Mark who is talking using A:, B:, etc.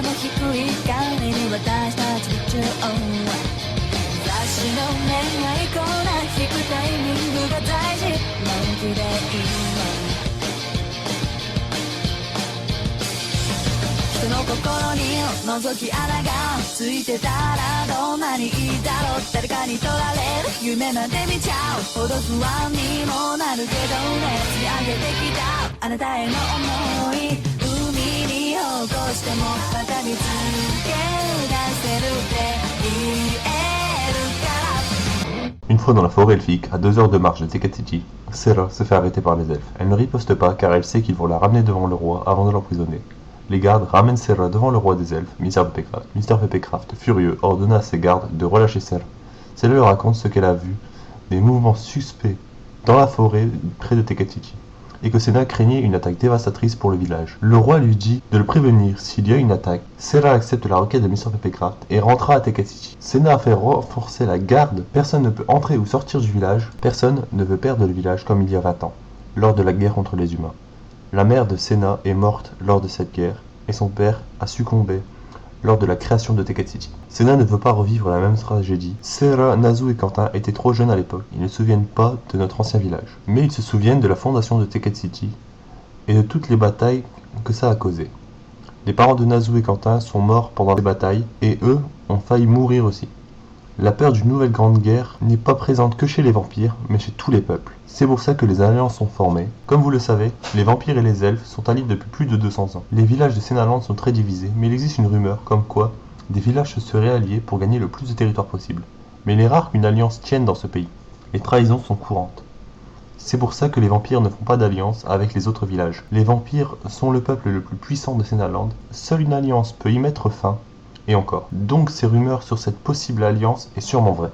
A: も低い彼に私たちの情報雑誌の恋愛コーナー引くタイミングが大事本気でいいの人の心に覗き穴がついてたらどんなにいいだろう誰かに取られる夢まで見ちゃうほど不安にもなるけどね積み上げてきたあなたへの思い海に落としてもまた見つけ出せるって言えるから
B: Une fois dans la forêt elfique, à 2 heures de marche de Tekatiti, Serra se fait arrêter par les elfes. Elle ne riposte pas car elle sait qu'ils vont la ramener devant le roi avant de l'emprisonner. Les gardes ramènent Serra devant le roi des elfes, Mr. Peppercraft. Mr. Peppercraft, furieux, ordonna à ses gardes de relâcher Serra. Serra leur raconte ce qu'elle a vu, des mouvements suspects dans la forêt près de Tekatiti, et que Senna craignait une attaque dévastatrice pour le village. Le roi lui dit de le prévenir s'il y a une attaque. Serra accepte la requête de Mr. Peppercraft et rentra à Tekatiti. Senna a fait renforcer la garde. Personne ne peut entrer ou sortir du village. Personne ne veut perdre le village comme il y a 20 ans, lors de la guerre contre les humains. La mère de Senna est morte lors de cette guerre, et son père a succombé lors de la création de Tekatiti. Senna ne veut pas revivre la même tragédie. Serra, Nazu et Quentin étaient trop jeunes à l'époque. Ils ne se souviennent pas de notre ancien village. Mais ils se souviennent de la fondation de Tekatiti et de toutes les batailles que ça a causées. Les parents de Nazu et Quentin sont morts pendant les batailles, et eux ont failli mourir aussi. La peur d'une nouvelle grande guerre n'est pas présente que chez les vampires, mais chez tous les peuples. C'est pour ça que les alliances sont formées. Comme vous le savez, les vampires et les elfes sont alliés depuis plus de 200 ans. Les villages de Sennaland sont très divisés, mais il existe une rumeur comme quoi des villages se seraient alliés pour gagner le plus de territoire possible. Mais il est rare qu'une alliance tienne dans ce pays. Les trahisons sont courantes. C'est pour ça que les vampires ne font pas d'alliance avec les autres villages. Les vampires sont le peuple le plus puissant de Sennaland. Seule une alliance peut y mettre fin. Et encore. Donc ces rumeurs sur cette possible alliance est sûrement vraie.